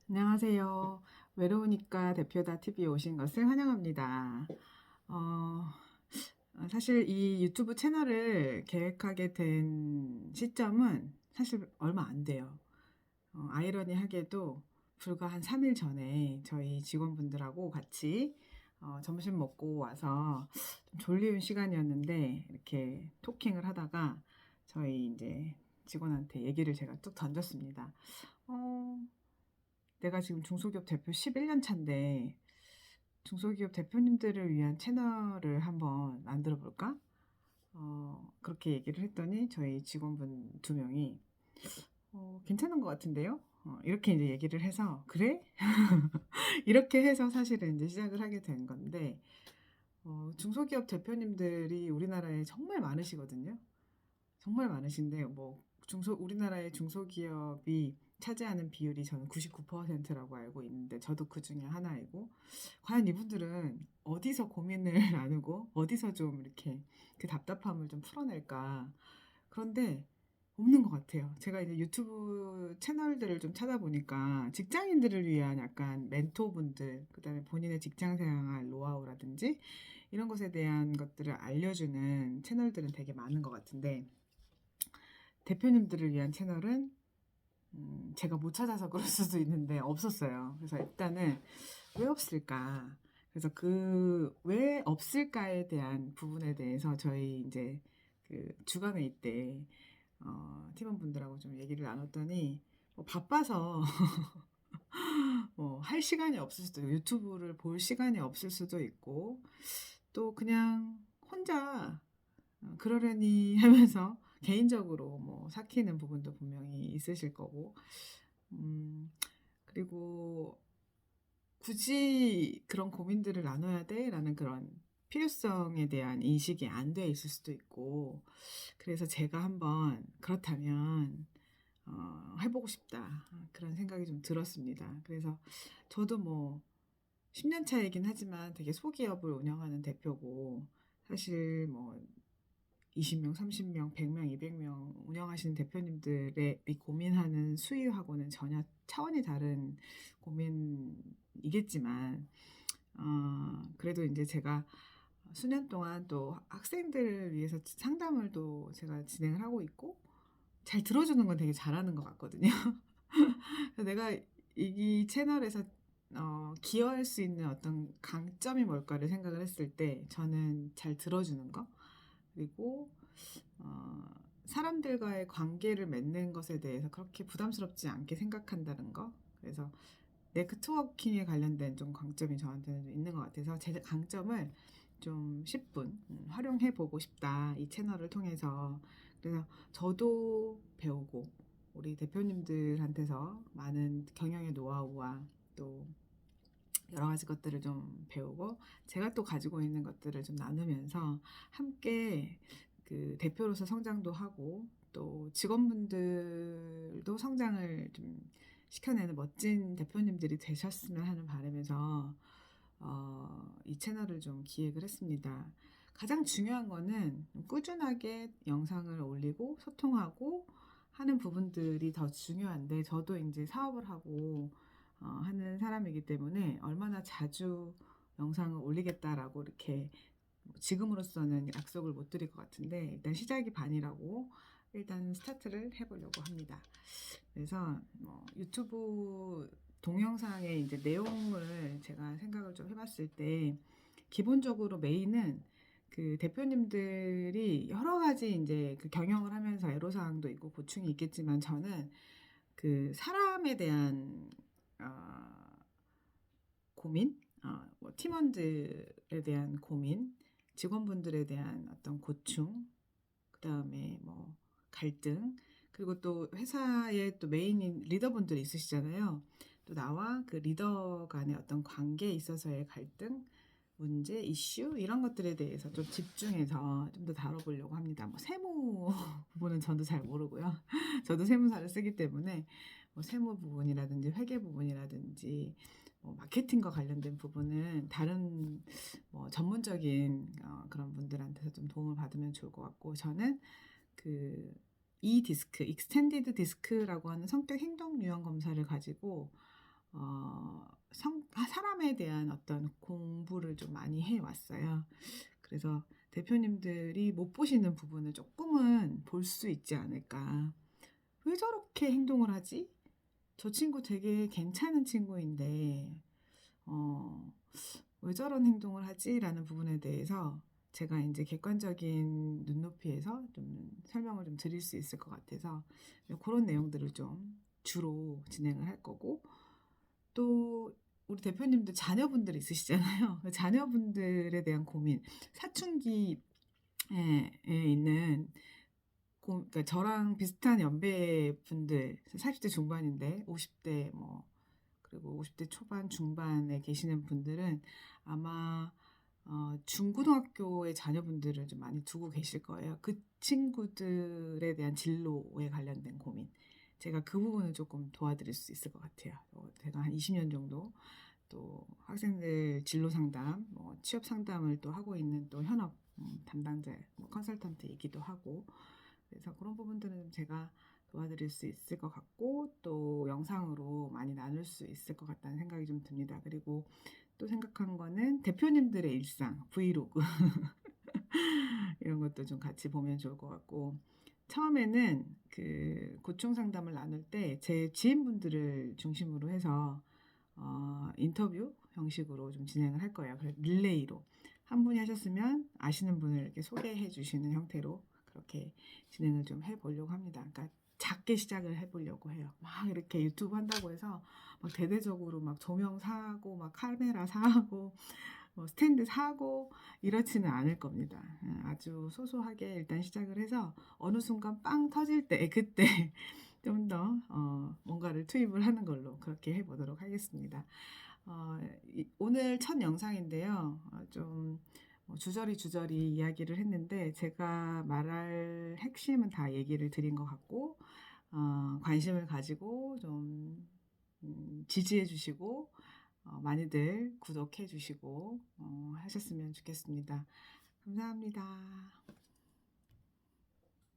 안녕하세요. 외로우니까 대표다 TV에 오신 것을 환영합니다. 어, 사실 이 유튜브 채널을 계획하게 된 시점은 사실 얼마 안 돼요. 아이러니하게도 불과 한 3일 전에 저희 직원분들하고 같이 점심 먹고 와서 좀 졸리운 시간이었는데 이렇게 토킹을 하다가 저희 이제 직원한테 얘기를 제가 뚝 던졌습니다. 어, 내가 지금 중소기업 대표 11년 차인데 중소기업 대표님들을 위한 채널을 한번 만들어 볼까? 그렇게 얘기를 했더니 저희 직원분 두 명이 괜찮은 것 같은데요? 이렇게 이제 얘기를 해서 그래? 이렇게 해서 사실은 이제 시작을 하게 된 건데 중소기업 대표님들이 우리나라에 정말 많으시거든요. 정말 많으신데 우리나라의 중소기업이 차지하는 비율이 저는 99%라고 알고 있는데 저도 그 중에 하나이고 과연 이분들은 어디서 고민을 나누고 어디서 좀 이렇게 그 답답함을 좀 풀어낼까. 그런데 없는 것 같아요. 제가 이제 유튜브 채널들을 좀 찾아보니까 직장인들을 위한 약간 멘토분들, 그다음에 본인의 직장 생활 노하우라든지 이런 것에 대한 것들을 알려주는 채널들은 되게 많은 것 같은데 대표님들을 위한 채널은 제가 못 찾아서 그럴 수도 있는데 없었어요. 그래서 일단은 왜 없을까? 그래서 그 왜 없을까에 대한 부분에 대해서 저희 이제 그 주간회의 때 팀원분들하고 좀 얘기를 나눴더니 뭐 바빠서 뭐 할 시간이 없을 수도 있고 유튜브를 볼 시간이 없을 수도 있고 또 그냥 혼자 그러려니 하면서 개인적으로 뭐 삭히는 부분도 분명히 있으실 거고, 음, 그리고 굳이 그런 고민들을 나눠야 돼? 라는 그런 필요성에 대한 인식이 안 돼 있을 수도 있고, 그래서 제가 한번 그렇다면, 해보고 싶다. 그런 생각이 좀 들었습니다. 그래서 저도 뭐 10년 차이긴 하지만 되게 소기업을 운영하는 대표고, 사실 뭐 20명, 30명, 100명, 200명 운영하시는 대표님들의 이 고민하는 수위하고는 전혀 차원이 다른 고민이겠지만, 그래도 이제 제가 수년 동안 또 학생들을 위해서 상담을 또 제가 진행을 하고 있고, 잘 들어주는 건 되게 잘하는 것 같거든요. 그래서 내가 이 채널에서 기여할 수 있는 어떤 강점이 뭘까를 생각을 했을 때, 저는 잘 들어주는 거, 그리고 어, 사람들과의 관계를 맺는 것에 대해서 그렇게 부담스럽지 않게 생각한다는 거. 그래서 네트워킹에 관련된 좀 강점이 저한테는 좀 있는 것 같아서 제 강점을 좀 10분 활용해 보고 싶다. 이 채널을 통해서. 그래서 저도 배우고 우리 대표님들한테서 많은 경영의 노하우와 또 여러 가지 것들을 좀 배우고 제가 또 가지고 있는 것들을 좀 나누면서 함께 그 대표로서 성장도 하고 또 직원분들도 성장을 좀 시켜내는 멋진 대표님들이 되셨으면 하는 바람에서 이 채널을 좀 기획을 했습니다. 가장 중요한 거는 꾸준하게 영상을 올리고 소통하고 하는 부분들이 더 중요한데 저도 이제 사업을 하고 하는 사람이기 때문에 얼마나 자주 영상을 올리겠다라고 이렇게 지금으로서는 약속을 못 드릴 것 같은데 일단 시작이 반이라고 일단 스타트를 해보려고 합니다. 그래서 뭐 유튜브 동영상의 이제 내용을 제가 생각을 좀 해봤을 때 기본적으로 메인은 그 대표님들이 여러 가지 이제 그 경영을 하면서 애로사항도 있고 고충이 있겠지만 저는 그 사람에 대한 고민, 뭐 팀원들에 대한 고민, 직원분들에 대한 어떤 고충, 그 다음에 뭐 갈등, 그리고 또 회사의 또 메인인 리더분들이 있으시잖아요. 또 나와 그 리더 간의 어떤 관계에 있어서의 갈등, 문제, 이슈 이런 것들에 대해서 좀 집중해서 좀 더 다뤄보려고 합니다. 뭐 세무 부분은 저도 잘 모르고요. 저도 세무사를 쓰기 때문에 뭐 세무 부분이라든지 회계 부분이라든지 뭐 마케팅과 관련된 부분은 다른 뭐 전문적인 그런 분들한테서 좀 도움을 받으면 좋을 것 같고 저는 그 E 디스크, 익스텐디드 디스크라고 하는 성격 행동 유형 검사를 가지고 사람에 대한 어떤 공부를 좀 많이 해왔어요. 그래서 대표님들이 못 보시는 부분을 조금은 볼 수 있지 않을까. 왜 저렇게 행동을 하지? 저 친구 되게 괜찮은 친구인데, 어, 왜 저런 행동을 하지? 라는 부분에 대해서 제가 이제 객관적인 눈높이에서 좀 설명을 좀 드릴 수 있을 것 같아서 그런 내용들을 좀 주로 진행을 할 거고, 또 우리 대표님들 자녀분들 있으시잖아요. 그 자녀분들에 대한 고민, 사춘기에 있는 그러니까 저랑 비슷한 연배 분들, 40대 중반인데 50대 뭐 그리고 50대 초반 중반에 계시는 분들은 아마 중고등학교의 자녀분들을 좀 많이 두고 계실 거예요. 그 친구들에 대한 진로에 관련된 고민. 제가 그 부분을 조금 도와드릴 수 있을 것 같아요. 제가 한 20년 정도 또 학생들 진로 상담, 뭐 취업 상담을 또 하고 있는 또 현업 담당자, 뭐 컨설턴트이기도 하고, 그래서 그런 부분들은 제가 도와드릴 수 있을 것 같고, 또 영상으로 많이 나눌 수 있을 것 같다는 생각이 좀 듭니다. 그리고 또 생각한 거는 대표님들의 일상, 브이로그 이런 것도 좀 같이 보면 좋을 것 같고, 처음에는 그 고충 상담을 나눌 때 제 지인분들을 중심으로 해서 인터뷰 형식으로 좀 진행을 할 거예요. 그래서 릴레이로 한 분이 하셨으면 아시는 분을 이렇게 소개해 주시는 형태로 그렇게 진행을 좀 해보려고 합니다. 그러니까 작게 시작을 해보려고 해요. 막 이렇게 유튜브 한다고 해서 막 대대적으로 막 조명 사고 막 카메라 사고 뭐 스탠드 사고 이렇지는 않을 겁니다. 아주 소소하게 일단 시작을 해서 어느 순간 빵 터질 때 그때 좀 더 뭔가를 투입을 하는 걸로 그렇게 해보도록 하겠습니다. 오늘 첫 영상인데요. 좀 주저리 이야기를 했는데 제가 말할 핵심은 다 얘기를 드린 것 같고 관심을 가지고 좀 지지해 주시고 많이들 구독해 주시고 하셨으면 좋겠습니다. 감사합니다.